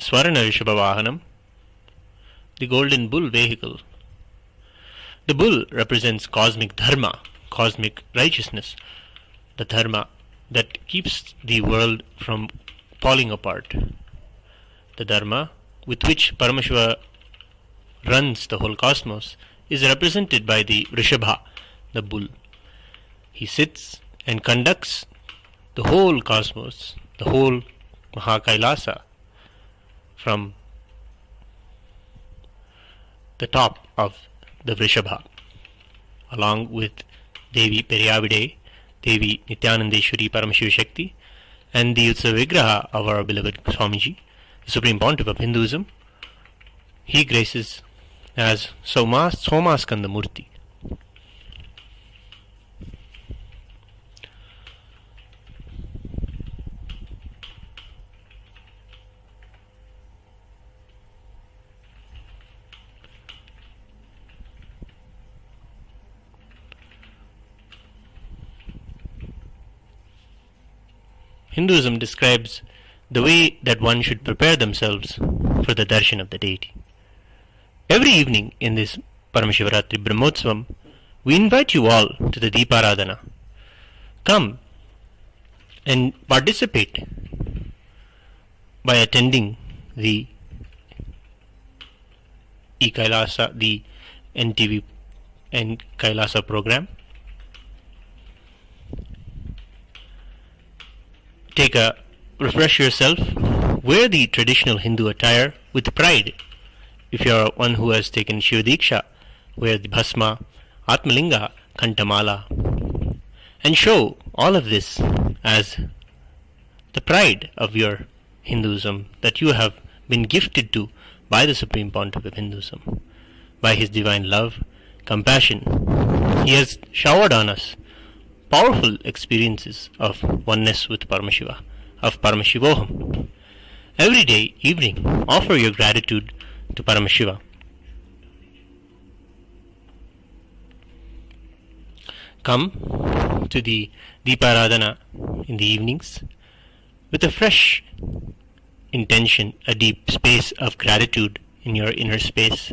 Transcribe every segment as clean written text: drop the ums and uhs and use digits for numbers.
Swarna Rishabhavahanam, the golden bull vehicle. The bull represents cosmic dharma, cosmic righteousness, the dharma that keeps the world from falling apart, the dharma with which Paramashiva runs the whole cosmos is represented by the Rishabha, the bull. He sits and conducts the whole cosmos, the whole Mahakailasa, from the top of the Vrishabha, along with Devi Periyavide, Devi Nithyanandeshwari Paramashiva Shakti, and the Utsav Vigraha of our beloved Swamiji, the Supreme Pontiff of Hinduism. He graces as Somaskanda Murti. Hinduism describes the way that one should prepare themselves for the darshan of the deity. Every evening in this Paramashivaratri Brahmotsavam, we invite you all to the Deeparathana. Come and participate by attending the e-Kailasa, the NTV and Kailasa program. Refresh yourself, wear the traditional Hindu attire with pride. If you are one who has taken Shiva Diksha, wear the Bhasma, Atmalinga, Kantamala, and show all of this as the pride of your Hinduism that you have been gifted to by the Supreme Pontiff of Hinduism. By his divine love, compassion, he has showered on us powerful experiences of oneness with Paramashiva, of Paramashivoham. Every day, evening, offer your gratitude to Paramashiva. Come to the Deeparathana in the evenings with a fresh intention, a deep space of gratitude in your inner space,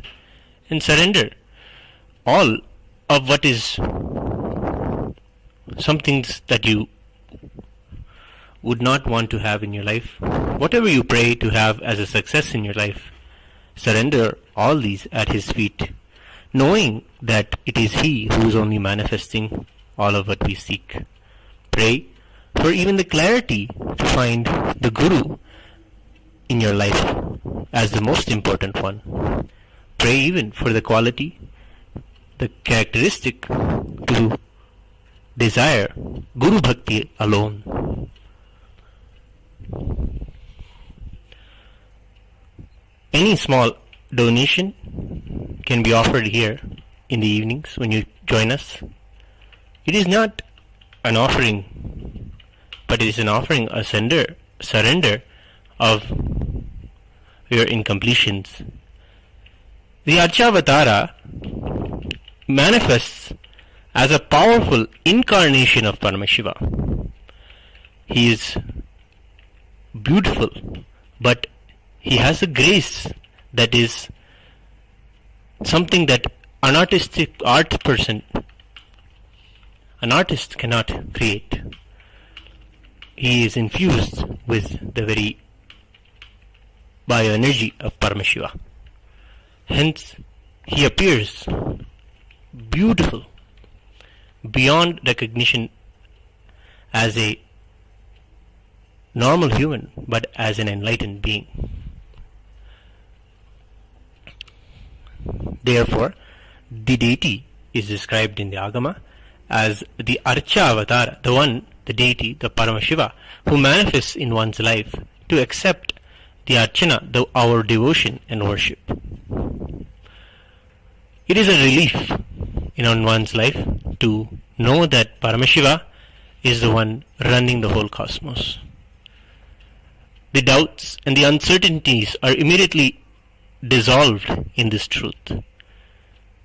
and surrender all of what is some things that you would not want to have in your life. Whatever you pray to have as a success in your life, surrender all these at his feet, knowing that it is he who is only manifesting all of what we seek. Pray for even the clarity to find the Guru in your life as the most important one. Pray even for the quality, the characteristic to desire Guru Bhakti alone. Any small donation can be offered here in the evenings when you join us. It is not an offering, but it is an offering, a surrender of your incompletions. The Archavatara manifests as a powerful incarnation of Paramashiva. He is beautiful, but he has a grace that is something that an artist cannot create. He is infused with the very bioenergy of Paramashiva. Hence, he appears beautiful, beyond recognition as a normal human, but as an enlightened being. Therefore, the deity is described in the Agama as the Archa Avatar, the deity, the Paramashiva, who manifests in one's life to accept the Archana, our devotion and worship. It is a relief in one's life to know that Paramashiva is the one running the whole cosmos. The doubts and the uncertainties are immediately dissolved in this truth,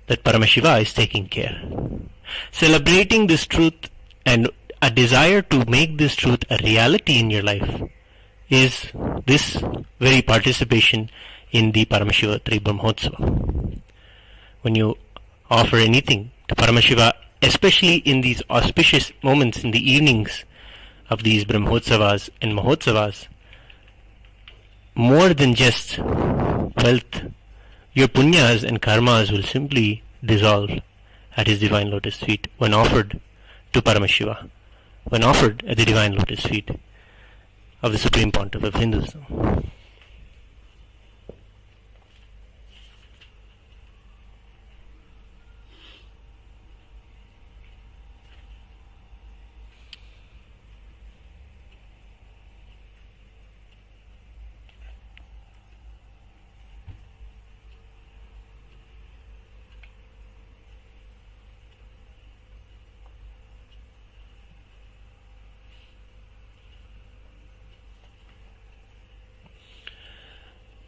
that Paramashiva is taking care. Celebrating this truth and a desire to make this truth a reality in your life is this very participation in the Paramashivaratri Brahmotsavam. When you offer anything to Paramashiva, especially in these auspicious moments in the evenings of these Brahmotsavas and Mahotsavas, more than just wealth, your punyas and karmas will simply dissolve at his divine lotus feet when offered to Paramashiva, when offered at the divine lotus feet of the Supreme Pontiff of Hinduism.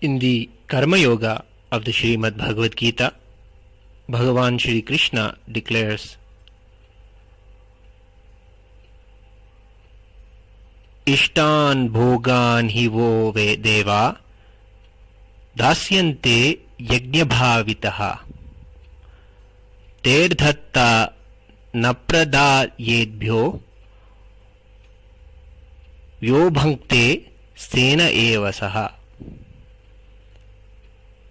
In the Karma Yoga of the Srimad Bhagavad Gita, Bhagavan Shri Krishna declares, Ishtan bhogan hi vo deva dasyante yajnabhavitaha terdhatta napradayedbhyo vyobhankte sena evasaha.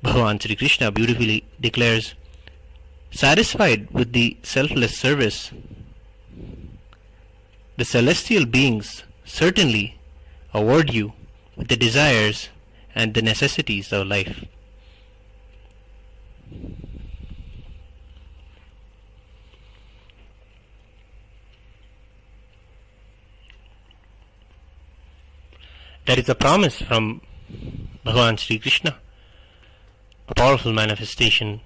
Bhagavan Sri Krishna beautifully declares, satisfied with the selfless service, the celestial beings certainly award you with the desires and the necessities of life. That is a promise from Bhagavan Sri Krishna, a powerful manifestation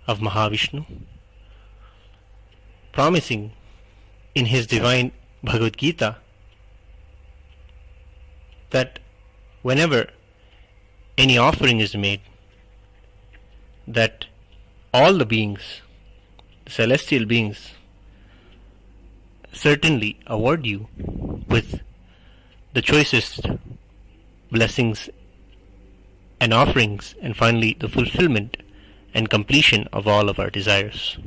of Mahavishnu, promising in his divine Bhagavad Gita that whenever any offering is made, that all the beings, the celestial beings, certainly award you with the choicest blessings and offerings, and finally the fulfillment and completion of all of our desires.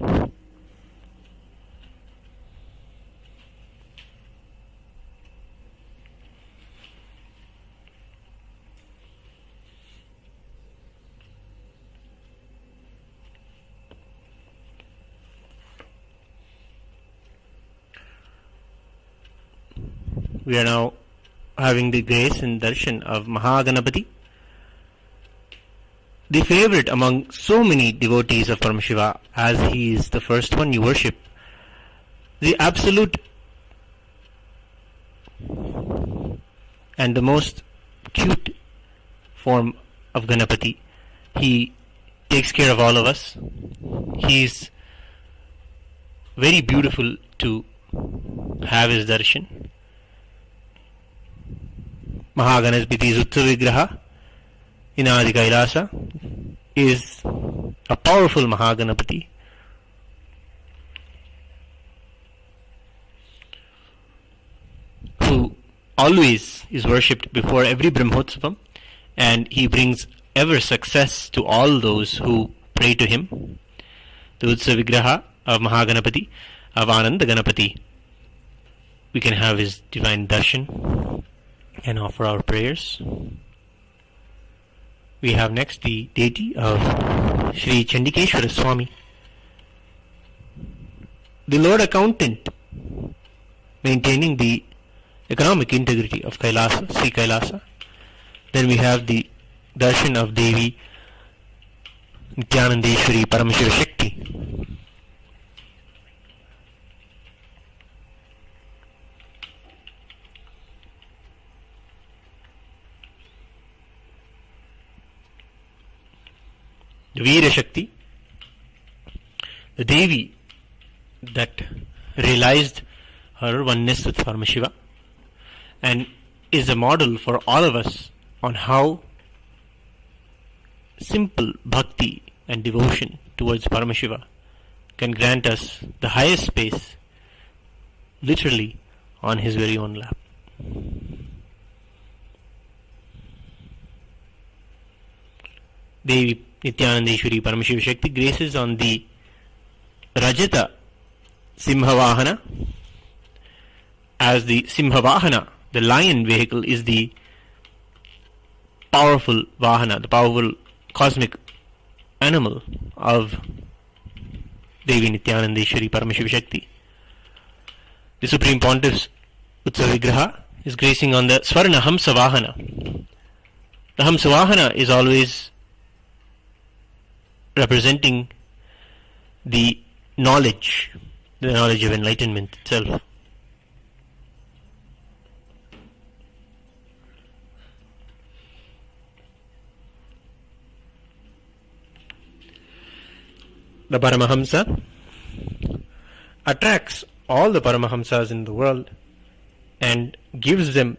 We are now having the grace and darshan of Mahaganapati, the favorite among so many devotees of Paramashiva, as he is the first one you worship, the absolute and the most cute form of Ganapati. He takes care of all of us. He is very beautiful to have his darshan. Mahaganapati Utsav Vigraha in Adi Kailasa is a powerful Mahaganapati who always is worshipped before every Brahmotsavam, and he brings ever success to all those who pray to him. The Utsav Vigraha of Mahaganapati, of Ananda Ganapati, we can have his divine darshan and offer our prayers. We have next the deity of Sri Chandikeshwara Swami, the Lord Accountant, maintaining the economic integrity of Kailasa, Sri Kailasa. Then we have the darshan of Devi Nithyanandeshwari Paramashiva Shakti. The Veera Shakti, the Devi that realized her oneness with Paramashiva and is a model for all of us on how simple bhakti and devotion towards Paramashiva can grant us the highest space, literally on his very own lap. Devi Nithyananda Paramashivaratri graces on the Rajata Simhavahana. As the Simhavahana, the lion vehicle, is the powerful Vahana, the powerful cosmic animal of Devi Nithyananda Paramashivaratri. The Supreme Pontiff's Utsava Vigraha is gracing on the Swarna Hamsa Vahana. The Hamsa Vahana is always representing the knowledge of enlightenment itself. The Paramahamsa attracts all the Paramahamsas in the world and gives them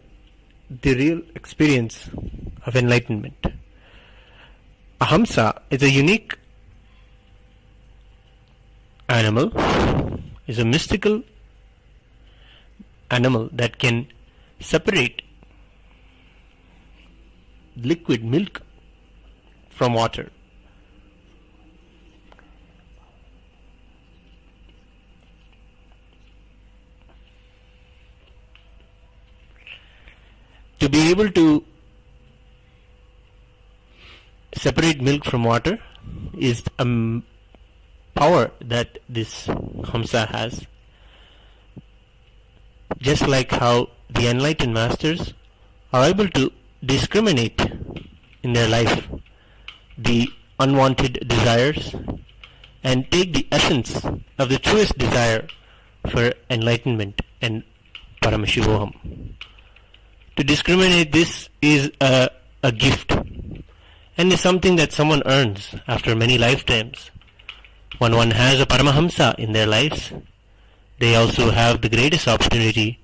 the real experience of enlightenment. A Hamsa is a unique animal, is a mystical animal that can separate liquid milk from water. To be able to separate milk from water is a power that this Hamsa has. Just like how the enlightened masters are able to discriminate in their life the unwanted desires and take the essence of the truest desire for enlightenment and Paramashivam. To discriminate this is a gift and is something that someone earns after many lifetimes. When one has a Paramahamsa in their lives, they also have the greatest opportunity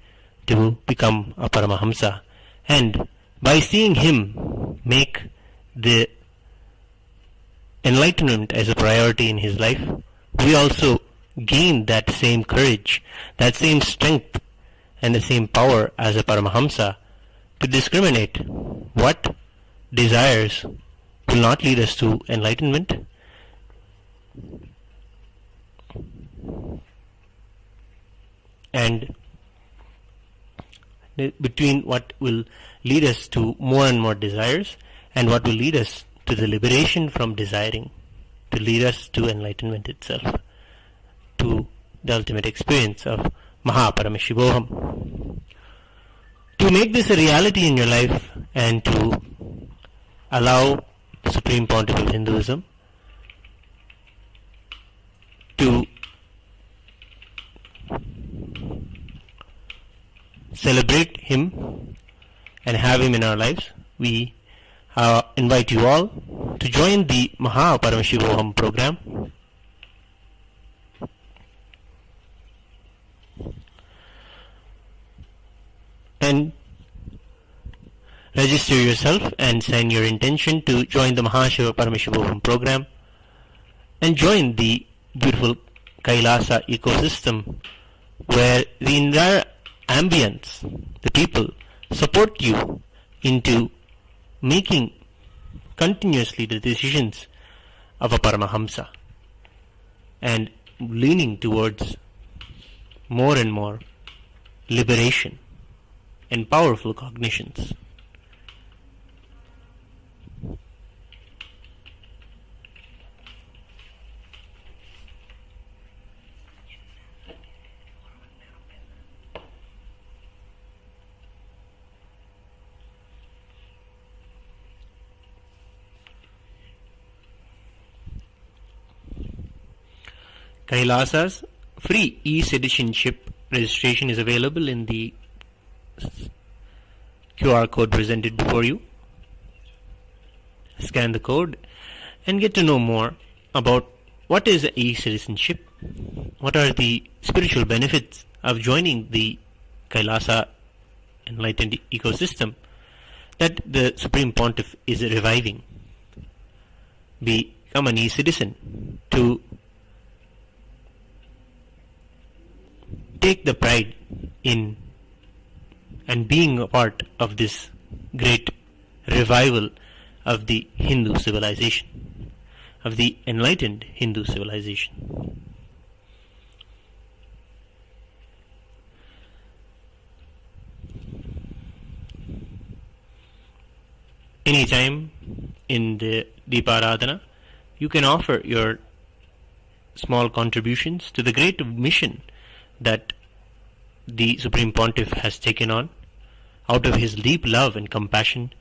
to become a Paramahamsa. And by seeing him make the enlightenment as a priority in his life, we also gain that same courage, that same strength, and the same power as a Paramahamsa to discriminate what desires will not lead us to enlightenment and between what will lead us to more and more desires and what will lead us to the liberation from desiring, to lead us to enlightenment itself, to the ultimate experience of MahaParamashivam. To make this a reality in your life and to allow the Supreme Pontiff of Hinduism to celebrate him and have him in our lives, we invite you all to join the MahaParamashivam program. And register yourself and sign your intention to join the MahaParamashivam program and join the beautiful Kailasa ecosystem where the entire ambience, the people support you into making continuously the decisions of a Paramahamsa and leaning towards more and more liberation and powerful cognitions. Kailasa's free e-citizenship registration is available in the QR code presented before you. Scan the code and get to know more about what is e-citizenship, what are the spiritual benefits of joining the Kailasa enlightened ecosystem that the Supreme Pontiff is reviving. Become an e-citizen to take the pride in and being a part of this great revival of the Hindu civilization, of the enlightened Hindu civilization. Anytime in the Deeparathana, you can offer your small contributions to the great mission that the Supreme Pontiff has taken on out of his deep love and compassion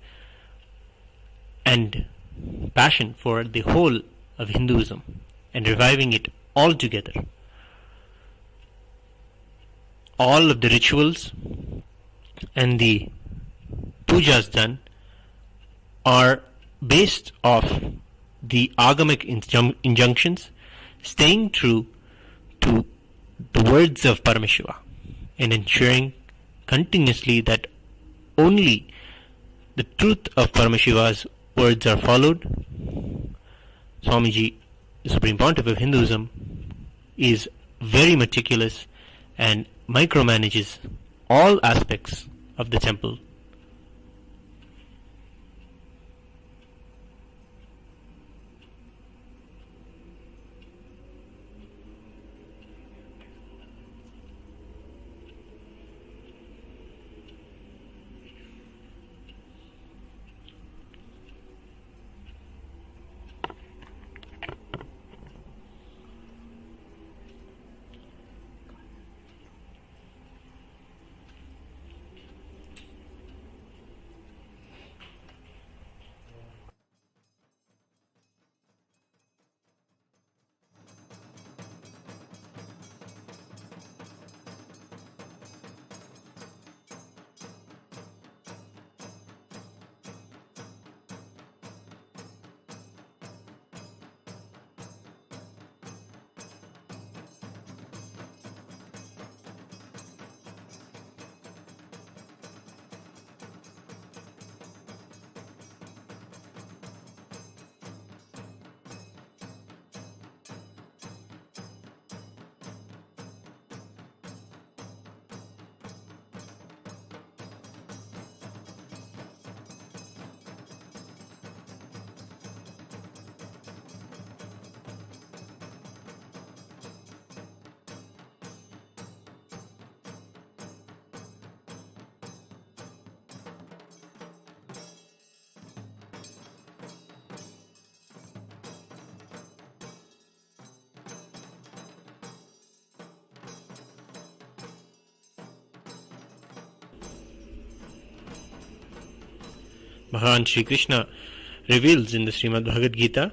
and passion for the whole of Hinduism and reviving it all together. All of the rituals and the pujas done are based off the agamic injunctions, staying true to the words of Paramashiva and ensuring continuously that only the truth of Paramashiva's words are followed. Swamiji, the Supreme Pontiff of Hinduism, is very meticulous and micromanages all aspects of the temple. Bhagavan Sri Krishna reveals in the Srimad Bhagavad Gita,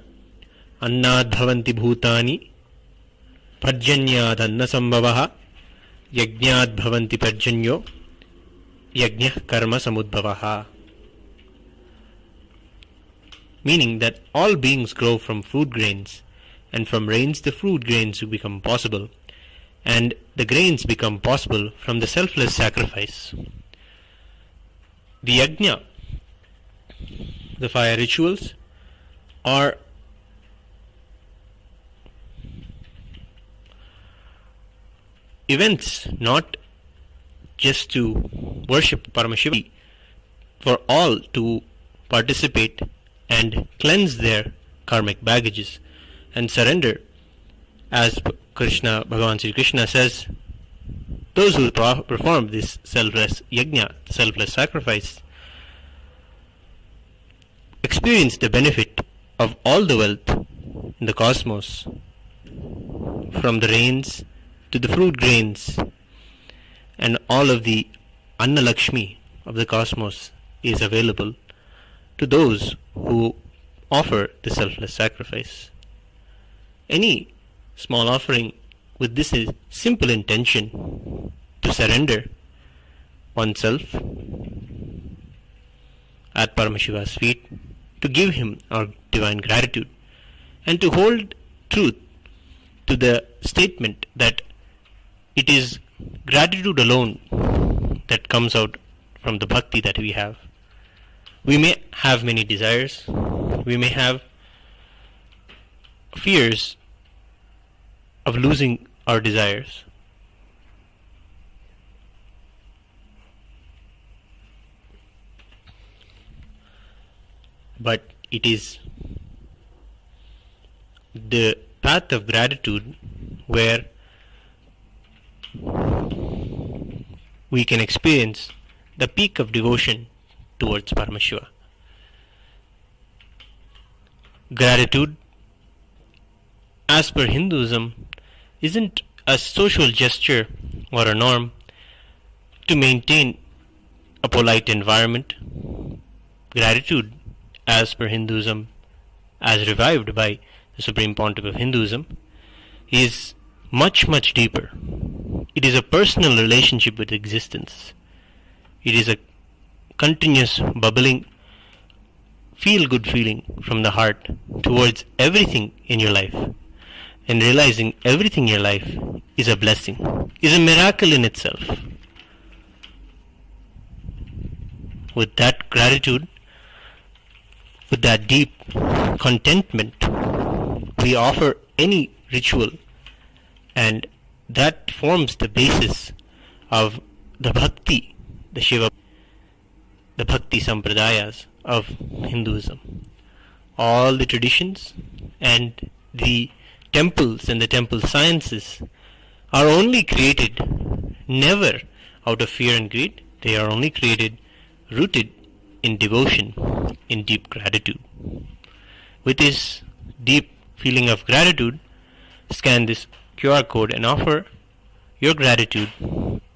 Annad bhavanti bhutani parjanyad anna sambhavaha yajñad bhavanti parjanyo yajñah karma samudbhavaha. Meaning that all beings grow from food grains, and from rains the food grains become possible, and the grains become possible from the selfless sacrifice. The yajna, the fire rituals, are events not just to worship Paramashiva, for all to participate and cleanse their karmic baggages and surrender. As Krishna, Bhagavan Sri Krishna says, those who perform this selfless yajna, selfless sacrifice, experience the benefit of all the wealth in the cosmos, from the rains to the fruit grains, and all of the Anna Lakshmi of the cosmos is available to those who offer the selfless sacrifice. Any small offering with this simple intention to surrender oneself at Paramashiva's feet, to give him our divine gratitude, and to hold truth to the statement that it is gratitude alone that comes out from the bhakti that we have. We may have many desires, we may have fears of losing our desires, but It is the path of gratitude where we can experience the peak of devotion towards Paramashiva. Gratitude, as per Hinduism, isn't a social gesture or a norm to maintain a polite environment. Gratitude, as per Hinduism, as revived by the Supreme Pontiff of Hinduism, is much, much deeper. It is a personal relationship with existence. It is a continuous bubbling, feel-good feeling from the heart towards everything in your life. And realizing everything in your life is a blessing, is a miracle in itself. With that gratitude, with that deep contentment, we offer any ritual, and that forms the basis of the bhakti, the Shiva, the bhakti sampradayas of Hinduism. All the traditions and the temples and the temple sciences are only created never out of fear and greed. They are only created rooted in devotion, in deep gratitude. With this deep feeling of gratitude, scan this QR code and offer your gratitude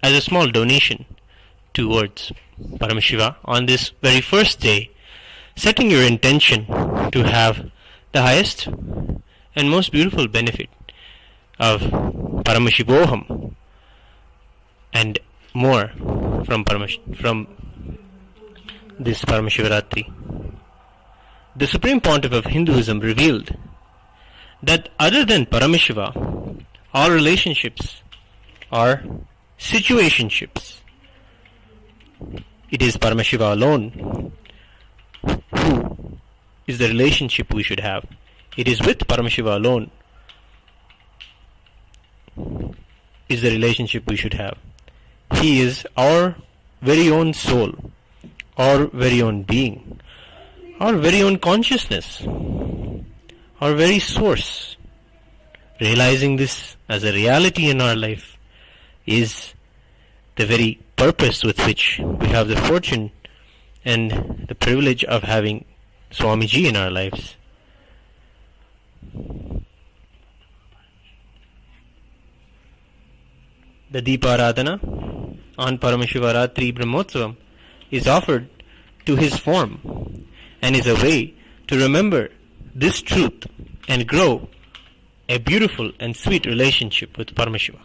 as a small donation towards Paramashiva on this very first day, setting your intention to have the highest and most beautiful benefit of Paramashivoham and more from this Paramashivaratri. The Supreme Pontiff of Hinduism revealed that other than Paramashiva, all relationships are situationships. It is Paramashiva alone who is the relationship we should have. It is with Paramashiva alone is the relationship we should have. He is our very own soul, our very own being, our very own consciousness, our very source. Realizing this as a reality in our life is the very purpose with which we have the fortune and the privilege of having Swamiji in our lives. The Deeparathana on Paramashivaratri Brahmotsavam is offered to his form and is a way to remember this truth and grow a beautiful and sweet relationship with Paramashiva.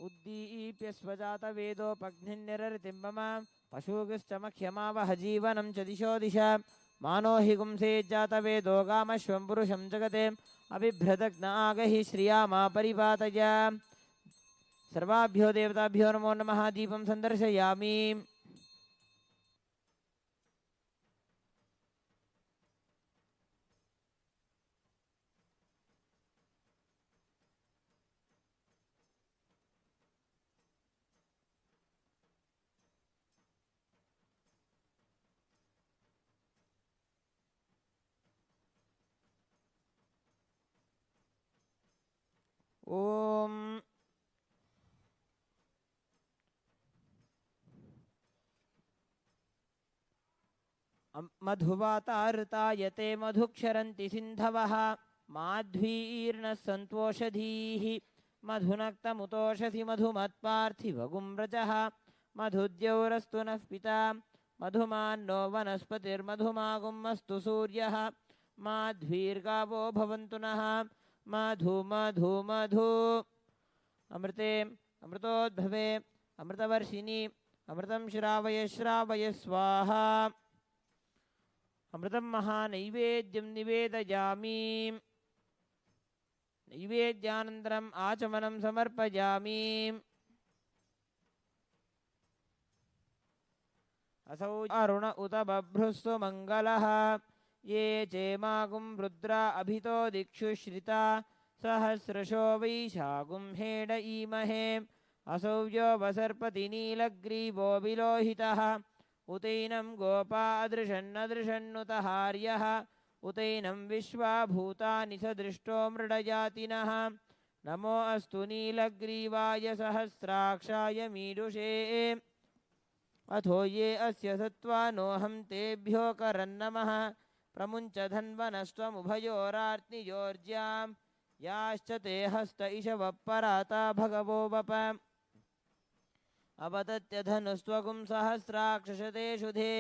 उद्दीप्य स्वजातवेदोपघ्निर्निरृतिं मम पशुगिश्च मह्यमावह जीवनं च दिशो दिश मानो हि गुंसे जातवेदो गामश्वं पुरुषं जगते अबिभ्रदग्न आगहि श्रियामा परिपातय। सर्वाभ्यो देवताभ्यो नमो नमः। दीपं सन्दर्शयामि। ओम मधुवाताऋतायते मधुक्षरन्ति सिन्धवः माध्वीर्नः सन्तोषधीः मधुनक्तमुतोषसि मधुमत्पार्थिवगुं व्रजः मधुद्यौरस्तु नः पिता मधुमान्नो वनस्पतिर्मधुमागुमस्तु सूर्यः माध्वीर्गावो भवन्तु नः मधु मधु मधु अमृते अमृतोद्भवे अमृतवर्षिणि अमृतं श्रावय श्रावय स्वाहा। अमृतं महानैवेद्यं निवेदयामि। नैवेद्यानन्तरम् आचमनं समर्पयामि। असौ अरुण उत बभ्रुस्सु मङ्गलः ये चेमागुं रुद्रा अभितो दिक्षु श्रिता सहस्रशो वैशागुं हेड ईमहे असौ यो वसर्पति नीलग्रीवो विलोहितः उतैनं गोपा अदृशन्नदृशन्नुत हार्यः उतैनं विश्वा भूतानि सदृष्टो मृडजातिनः नमो अस्तु नीलग्रीवाय सहस्राक्षाय मीडुषे अथो ये अस्य सत्त्वानोऽहं तेभ्यो करन्नमः प्रमुञ्च धन्वनस्त्वमुभयोरार्तियोर्ज्यां याश्च ते हस्त इषवः पराता भगवो वप अपतत्यधनुस्त्वगुं सहस्राक्षशते शुधे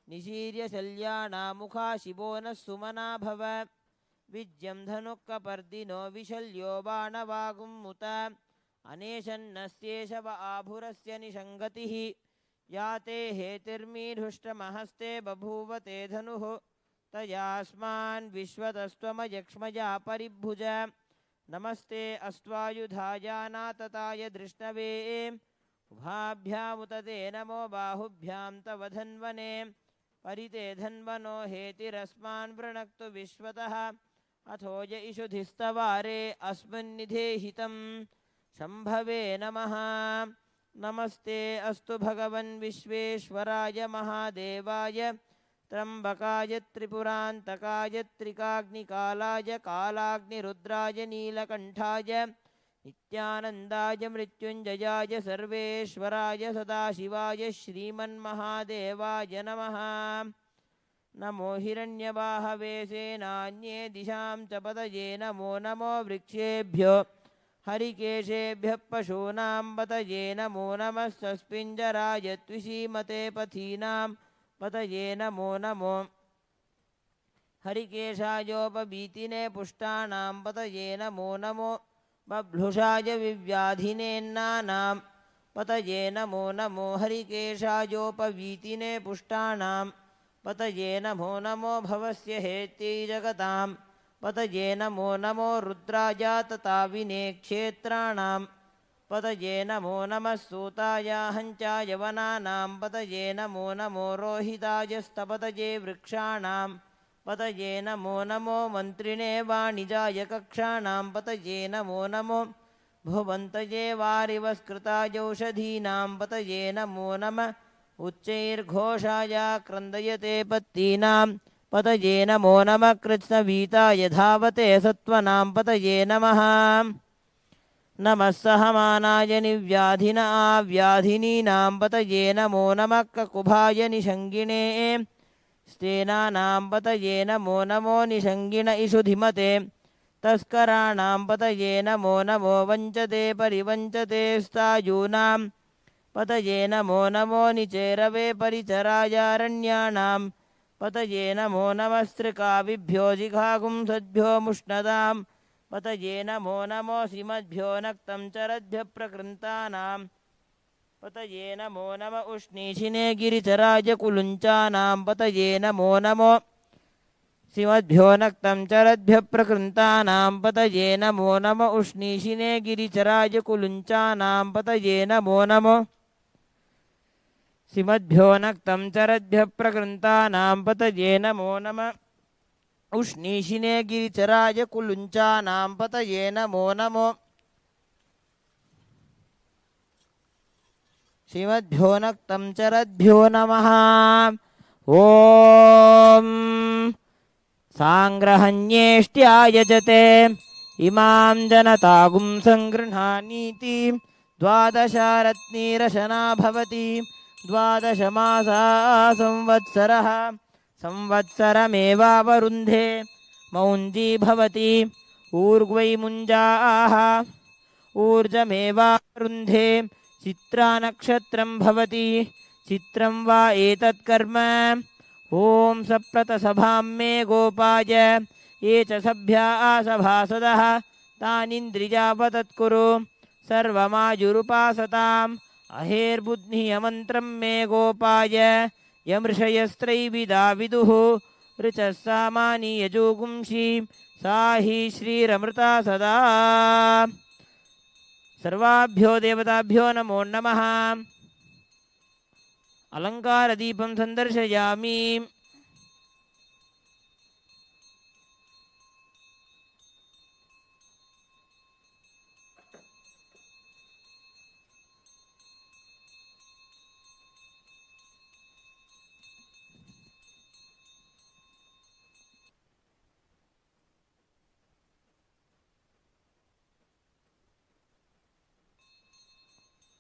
निशीर्य शल्याणामुखा शिवो नः सुमना भव विज्यं धनुःकपर्दिनो विशल्यो बाणवागुं मुत अनेशन्नस्येषव आभुरस्य निषङ्गतिः या ते हेतिर्मीढुष्टमहस्ते बभूव ते धनुः तयास्मान् विश्वतस्त्वमयक्ष्मजा परिभुज नमस्ते अस्त्वायुधायानातताय दृष्णवे उभाभ्यामुत ते नमो बाहुभ्यां तव धन्वने परिते धन्वनो हेतिरस्मान् वृणक्तु विश्वतः अथो य इषुधिस्तवारे अस्मिन्निधेहितं शम्भवे नमः। नमस्ते अस्तु भगवन् विश्वेश्वराय महादेवाय त्र्यम्बकाय त्रिपुरान्तकाय त्रिकाग्निकालाय कालाग्निरुद्राय नीलकण्ठाय नित्यानन्दाय मृत्युञ्जयाय सर्वेश्वराय सदाशिवाय श्रीमन्महादेवाय नमः। नमो हिरण्यबाहवे सेनान्ये दिशां च पतये नमो नमो वृक्षेभ्यो हरिकेशेभ्यः पशूनां पतये नमो नमः सस्पिञ्जराय त्विषीमते पथीनां पतये नमो नमो हरिकेशायोपवीतिने पुष्टानां पतये नमो नमो बभ्लुषाय विव्याधिनेन्नानां पतये नमो नमो हरिकेशायोपवीतिने पुष्टानां पतये नमो नमो भवस्य हेत्यै जगतां पतये नमो नमो रुद्राजातताविने क्षेत्राणां पतये नमो नमः सूताय हञ्चाय वनानां पतये नमो नमो रोहितायस्तपतये वृक्षाणां पतये नमो नमो मन्त्रिणे वाणिजाय कक्षाणां पतये नमो नमो भुवन्तये वारिवस्कृतायौषधीनां पतये नमो नमः उच्चैर्घोषाय क्रन्दयते पत्तीनां पतये नमो नमः कृत्स्नवीताय धावते सत्त्वनां पतये नमः नमः सहमानाय निव्याधिन आव्याधिनीनां पतये नमो नमः ककुभाय निषङ्गिणे स्तेनानां पतये नमो नमो निषङ्गिण इषुधिमते तस्कराणां पतये नमो नमो वञ्चते परिवञ्चते स्तायूनां पतये नमो नमो निचेरवे परिचरायारण्याणां पतये नमो नमस्त्रिकाविभ्यो जिघागुं सद्भ्यो मुष्णदां पतये नमो नमो श्रीमद्भ्यो नक्तं चरद्भ्यः प्रकृन्तानां पतये नमो नम उष्णीशिने गिरिचराजकुलुञ्चानां पतये नमो नमो श्रीमद्भ्यो नक्तं चरद्भ्यः प्रकृन्तानां पतये नमो नम उष्णीशिने गिरिचराजकुलुञ्चानां पतये नमो नमो श्रीमद्भ्यो नक्तं चरद्भ्यः प्रकृन्तानां पतये नमो नमः उष्णीशिने गिरिचराजकुलुञ्चानां पतये नमो नमो श्रीमद्भ्यो नक्तं चरद्भ्यो नमः ॐ साङ्ग्रहण्येष्ट्यायजते इमां जनतागुं सङ्गृह्णानीति द्वादशारत्नीरशना भवति द्वादशमासा संवत्सरः संवत्सरमेवावरुन्धे मौञ्जी भवति ऊर्ग्वै मुञ्जाः ऊर्जमेवावरुन्धे चित्रानक्षत्रं भवति चित्रं वा एतत्कर्म ॐ सप्रतसभां मे गोपाय ये च सभ्याः सभासदः तानीन्द्रियावतत्कुरु सर्वमायुरुपासताम् अहेर्बुद्धियमन्त्रं मे गोपाय यमृषयस्त्रैविदा विदुः ऋचः सामानि यजोगुंषि सा हि श्रीरमृता सदा सर्वाभ्यो देवताभ्यो नमो नमः अलङ्कारदीपं सन्दर्शयामि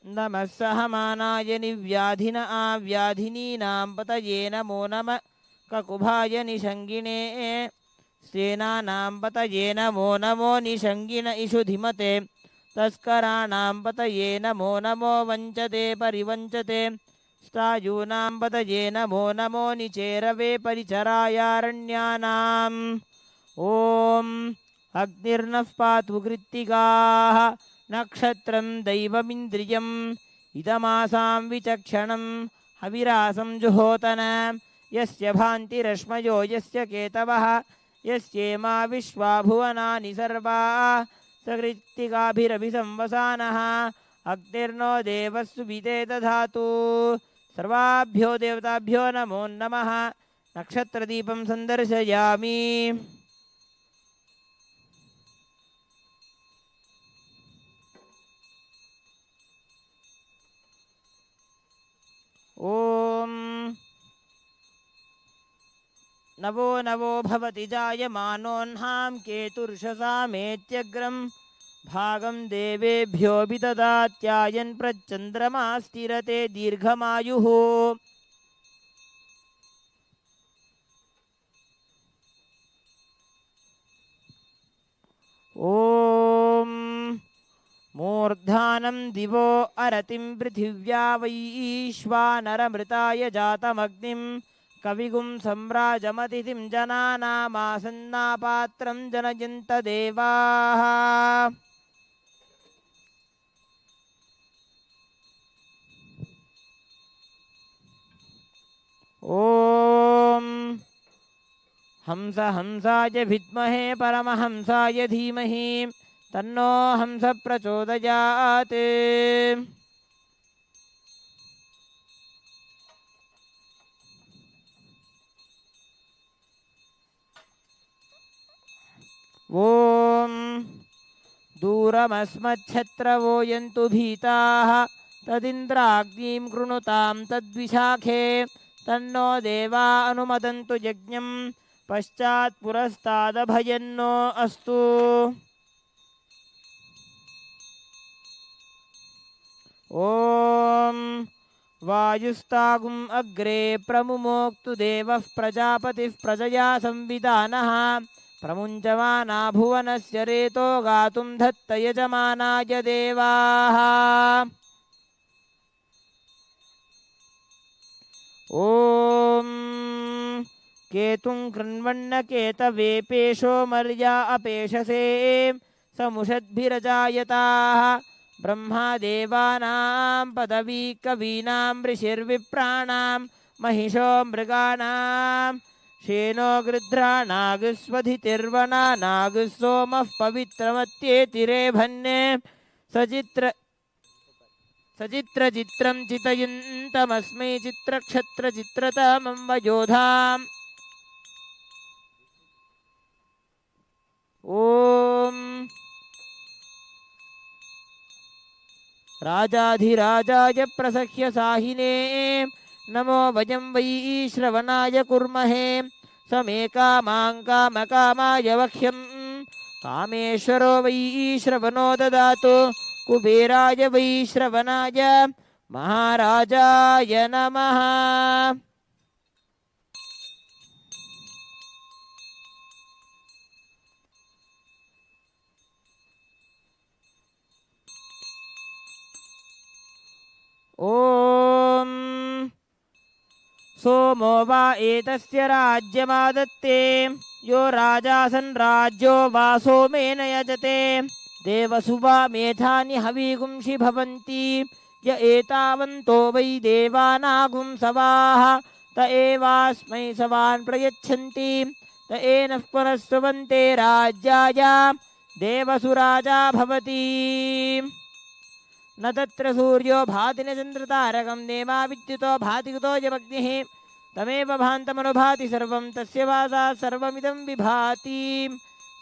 नमः सहमानाय निव्याधिन आव्याधिनीनां पतये नमो नमः ककुभाय निषङ्गिणे सेनानां पतये नमो नमो निषङ्गिन इषुधिमते तस्कराणां पतये नमो नमो वञ्चते परिवञ्चते स्तायूनां पतये नमो नमो निचेरवे परिचरायारण्यानाम् ॐ अग्निर्नः पातु कृत्तिकाः नक्षत्रं दैवमिन्द्रियम् इदमासां विचक्षणं हविरासं जुहोतन यस्य भान्तिरश्मयो यस्य केतवः यस्येमा विश्वा भुवनानि सर्वा सकृत्तिकाभिरभिसंवसानः अग्निर्नो देवः सुविते दधातु सर्वाभ्यो देवताभ्यो नमो नमः नक्षत्रदीपं सन्दर्शयामि ॐ नवो नवो भवति जायमानोऽह्नां केतुर्षसामेत्यग्रं भागं देवेभ्यो विददात्यायन् प्रच्चन्द्रमा स्थिरते दीर्घमायुः ॐ मूर्धानं दिवो अरतिं पृथिव्या वैश्वानरमृताय जातमग्निं कविगुं सम्राजमतिथिं जनानामासन्नापात्रं जनयन्त देवाः ॐ हंस हंसाय विद्महे परमहंसाय धीमहि तन्नो हंस प्रचोदयात् ॐ दूरमस्मच्छत्रवो यन्तु भीताः तदिन्द्राग्निं कृणुतां तद्विशाखे तन्नो देवा अनुमदन्तु यज्ञं पश्चात् पुरस्तादभयन्नो अस्तु ॐ वायुस्तागुम् अग्रे प्रमुमोक्तु देवः प्रजापतिः प्रजया संविधानः प्रमुञ्चमाना भुवनस्य रेतो गातुं धत्त यजमानाय देवाः ॐ केतुं कृण्वन्नकेतवेपेशो मर्या अपेशसे समुषद्भिरजायताः ब्रह्मादेवानां पदवी कवीनां ऋषिर्विप्राणां महिषो मृगाणां शेनो गृध्राणागस्वधितिर्वना नागसोमः पवित्रमत्येतिरेभन्ने सचित्रचित्रं चितयन्तमस्मै चित्रक्षत्रचित्रतमं वयोधाम् ॐ राजाधिराजाय प्रसह्य साहिने नमो वयं वै श्रवणाय कुर्महे समे कामां कामकामाय वक्ष्यं कामेश्वरो वै श्रवणो ददातु कुबेराय वै श्रवणाय महाराजाय नमः। ॐ सोमो वा एतस्य राज्यमादत्ते यो राजासन् राज्यो वा सोमेन यजते देवसुवा मेधानि हवीगुंषि भवन्ति य एतावन्तो वै देवानागुं सवाः त एवास्मै सवान् प्रयच्छन्ति त एनः पुनस्तुवन्ते राज्याय देवसुराजा भवति न तत्र सूर्यो भाति न चन्द्रतारकं देवा विद्युतो भाति कुतो जमग्निः तमेव भान्तमनुभाति सर्वं तस्य वासात् सर्वमिदं विभाति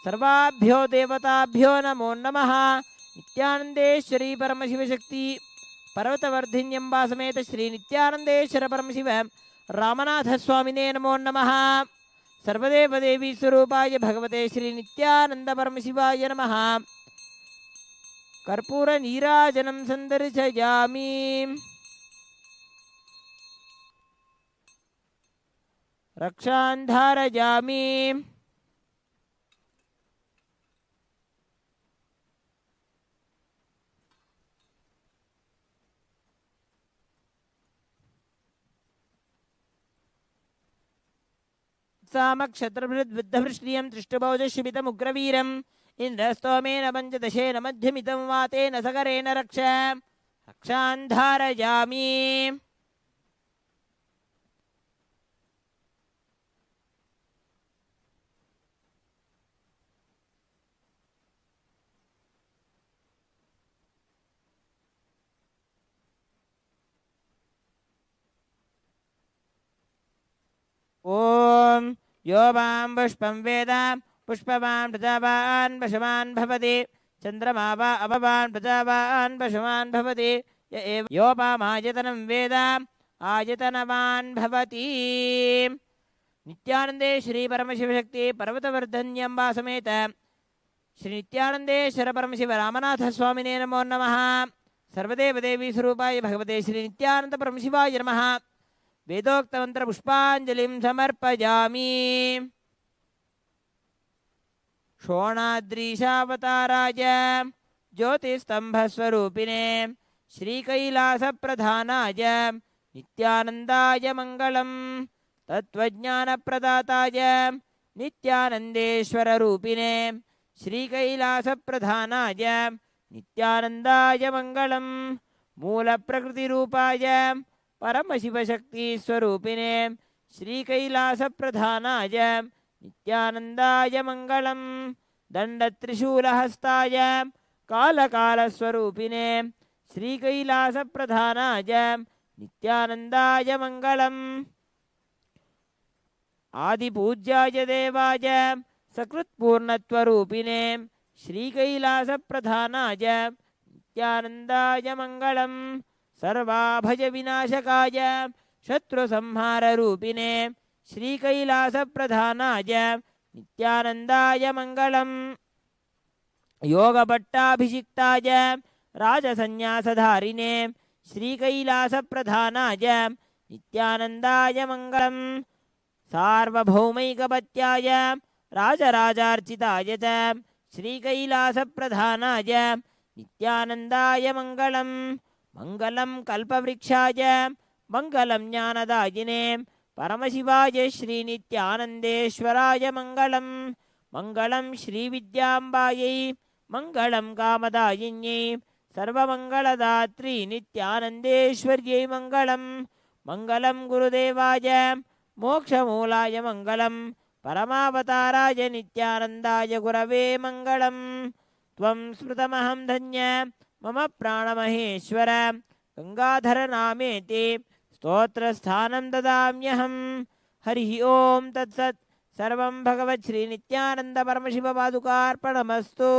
सर्वाभ्यो देवताभ्यो नमो नमः। नित्यानन्देश्वरी परमशिवशक्ति पर्वतवर्धिन्यम्बा समेत श्री नित्यानन्देश्वर परमशिव रामनाथस्वामिने नमो नमः। सर्वदेवदेवी स्वरूपाय भगवते श्री नित्यानन्द परमशिवाय नमः। कर्पूर नीराजनं सन्दर्शयामि। रक्षान् धारयामि। सामक्षत्रभृद्बुद्धभृष्णीयं दृष्टभौजशुभितमुग्रवीरम् इन्द्रस्तोमेन पञ्चदशेन मध्यमितं वातेन सगरेण रक्ष रक्षान् धारयामि। ॐ यो वां पुष्पं वेद पुष्पवान् प्रजावान् पशवान् भवति चन्द्रमा वा अभवान् प्रजावान् पशवान् भवति य एव योपामायतनं वेद आयतनवान् भवति। नित्यानन्दे श्री परमशिवशक्ति पर्वतवर्धन्यम्बा समेत श्री नित्यानन्देश्वर परमशिव रामनाथस्वामिने नमो नमः। सर्वदेवदेवी स्वरूपाय भगवते श्री नित्यानन्द परमशिवाय नमः। वेदोक्तमन्त्र पुष्पाञ्जलिं समर्पयामि। शोणाद्रीशावताराय ज्योतिस्तंभस्वरूपिणे श्रीकैलासप्रधानाय नित्यानन्दाय मङ्गलम्। तत्त्वज्ञानप्रदाताय नित्यानन्देश्वररूपिणे श्रीकैलासप्रधानाय नित्यानन्दाय मङ्गलम्। मूलप्रकृतिरूपाय परमशिवशक्तिस्वरूपिणे श्रीकैलासप्रधानाय नित्यानन्दाय मङ्गलम्। दण्डत्रिशूलहस्ताय कालकालस्वरूपिणे श्रीकैलासप्रधानाय नित्यानन्दाय मङ्गलम्। आदिपूज्याय देवाय सकृत्पूर्णत्वरूपिणे श्रीकैलासप्रधानाय नित्यानन्दाय मङ्गलम्। सर्वाभयविनाशकाय शत्रुसंहाररूपिणे श्रीकैलासप्रधानाय नित्यानन्दाय मङ्गलम्। योगभट्टाभिषिक्ताय राजसन्न्यासधारिणे श्रीकैलासप्रधानाय नित्यानन्दाय मङ्गलम्। सार्वभौमैकपत्याय राजराजार्चिताय च श्रीकैलासप्रधानाय नित्यानन्दाय मङ्गलम्। मङ्गलं कल्पवृक्षाय मङ्गलं ज्ञानदायिने परमशिवाय श्रीनित्यानन्देश्वराय मङ्गलम् मङ्गलं श्रीविद्याम्बायै मङ्गलं कामदायिन्यै सर्वमङ्गलदात्री नित्यानन्देश्वर्यै मङ्गलं मङ्गलं गुरुदेवाय मोक्षमूलाय मङ्गलं परमावताराय नित्यानन्दाय गुरवे मङ्गलं त्वं स्मृतमहं धन्य मम प्राणमहेश्वर गङ्गाधरनामेति स्तोत्रस्थानं ददाम्यहं हरिः ओं तत्सत् सर्वं भगवत् श्रीनित्यानन्द परमशिवपादुकार्पणमस्तु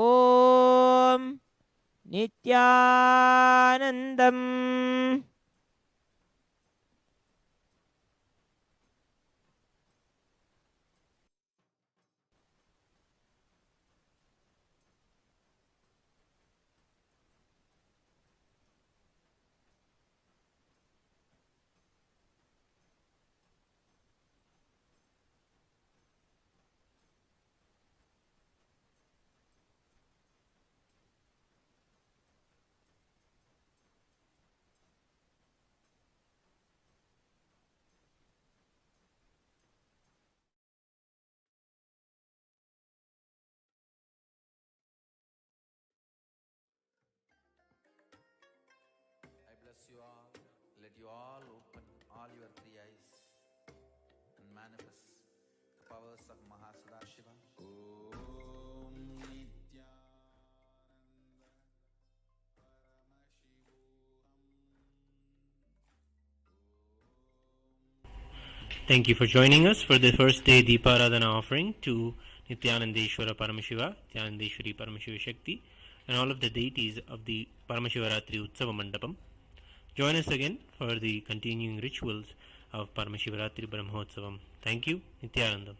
ॐ नित्यानन्दम् I bless you all. Let you all open all your three eyes and manifest the powers of MahaParamashiva. Om Nithyananda Paramashivam. Thank you for joining us for the first day Deeparathana offering to Nithyanandeshwara Paramashiva, Nithyanandeshwari Paramashiva Shakti, and all of the deities of the Paramashivaratri Utsava Mandapam. Join us again for the continuing rituals of Paramashivaratri Brahmotsavam. Thank you, Nithyananda.